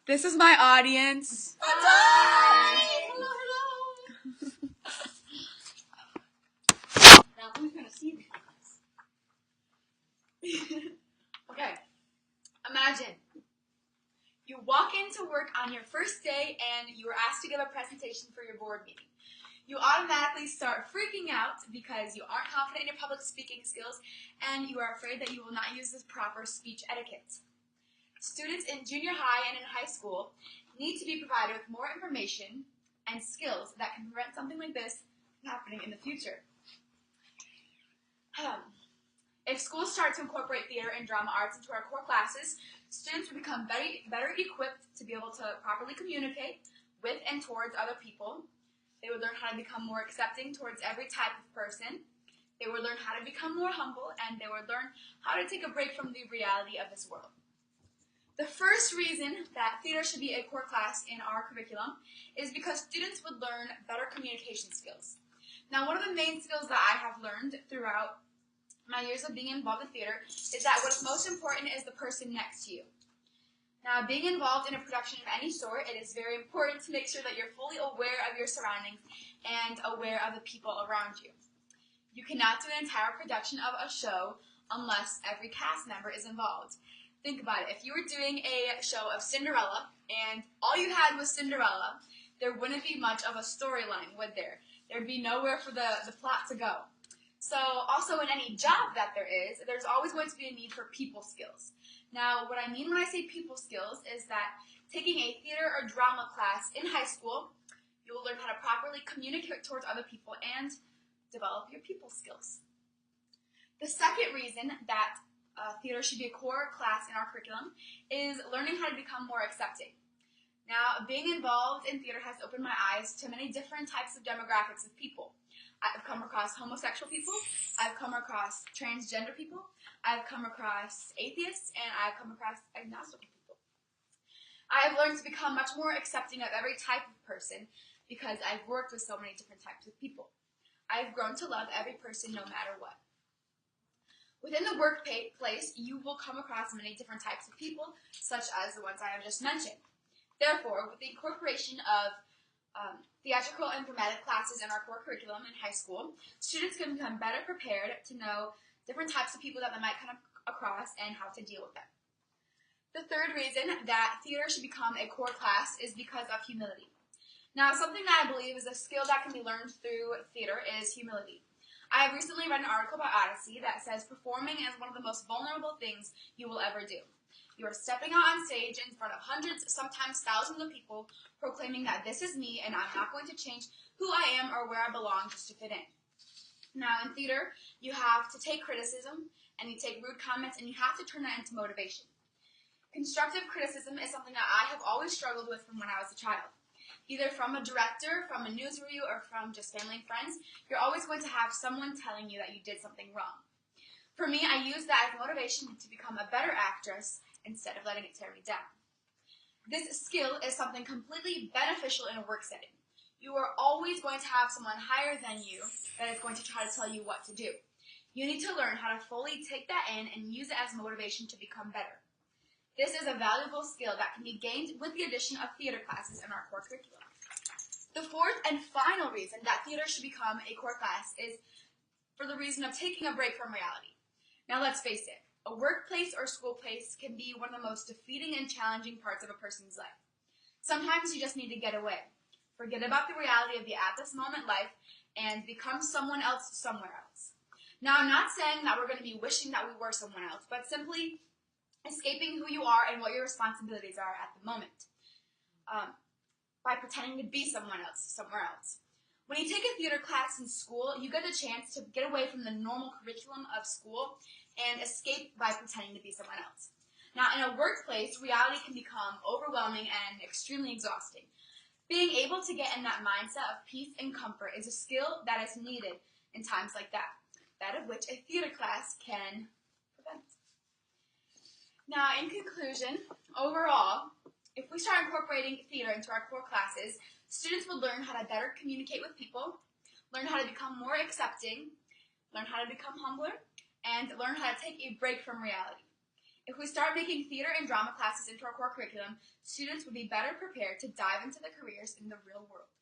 This is my audience. Hi! Hello, hello. Now who's gonna see this? Okay. Imagine you walk into work on your first day and you are asked to give a presentation for your board meeting. You automatically start freaking out because you aren't confident in your public speaking skills and you are afraid that you will not use the proper speech etiquette. Students in junior high and in high school need to be provided with more information and skills that can prevent something like this from happening in the future. If schools start to incorporate theater and drama arts into our core classes, students will become better equipped to be able to properly communicate with and towards other people. They would learn how to become more accepting towards every type of person. They would learn how to become more humble, and they would learn how to take a break from the reality of this world. The first reason that theater should be a core class in our curriculum is because students would learn better communication skills. Now, one of the main skills that I have learned throughout my years of being involved in theater is that what is most important is the person next to you. Now, being involved in a production of any sort, it is very important to make sure that you're fully aware of your surroundings and aware of the people around you. You cannot do an entire production of a show unless every cast member is involved. Think about it. If you were doing a show of Cinderella and all you had was Cinderella, there wouldn't be much of a storyline, would there? There'd be nowhere for the plot to go. So also in any job that there's always going to be a need for people skills. Now, what I mean when I say people skills is that taking a theater or drama class in high school, you will learn how to properly communicate towards other people and develop your people skills. The second reason that theater should be a core class in our curriculum is learning how to become more accepting. Now, being involved in theater has opened my eyes to many different types of demographics of people. I've come across homosexual people, I've come across transgender people, I've come across atheists, and I've come across agnostic people. I have learned to become much more accepting of every type of person because I've worked with so many different types of people. I've grown to love every person no matter what. Within the workplace, you will come across many different types of people, such as the ones I have just mentioned. Therefore, with the incorporation of theatrical and dramatic classes in our core curriculum in high school, students can become better prepared to know different types of people that they might come across and how to deal with them. The third reason that theater should become a core class is because of humility. Now, something that I believe is a skill that can be learned through theater is humility. I have recently read an article by Odyssey that says performing is one of the most vulnerable things you will ever do. You are stepping out on stage in front of hundreds, sometimes thousands of people, proclaiming that this is me and I'm not going to change who I am or where I belong just to fit in. Now, in theater, you have to take criticism and you take rude comments and you have to turn that into motivation. Constructive criticism is something that I have always struggled with from when I was a child. Either from a director, from a news review, or from just family and friends, you're always going to have someone telling you that you did something wrong. For me, I use that as motivation to become a better actress instead of letting it tear me down. This skill is something completely beneficial in a work setting. You are always going to have someone higher than you that is going to try to tell you what to do. You need to learn how to fully take that in and use it as motivation to become better. This is a valuable skill that can be gained with the addition of theater classes in our core curriculum. The fourth and final reason that theater should become a core class is for the reason of taking a break from reality. Now let's face it, a workplace or school place can be one of the most defeating and challenging parts of a person's life. Sometimes you just need to get away. Forget about the reality of the at-this-moment life and become someone else somewhere else. Now, I'm not saying that we're going to be wishing that we were someone else, but simply escaping who you are and what your responsibilities are at the moment by pretending to be someone else somewhere else. When you take a theater class in school, you get a chance to get away from the normal curriculum of school and escape by pretending to be someone else. Now, in a workplace, reality can become overwhelming and extremely exhausting. Being able to get in that mindset of peace and comfort is a skill that is needed in times like that of which a theater class can prevent. Now, in conclusion, overall, if we start incorporating theater into our core classes, students will learn how to better communicate with people, learn how to become more accepting, learn how to become humbler, and learn how to take a break from reality. If we start making theater and drama classes into our core curriculum, students would be better prepared to dive into the careers in the real world.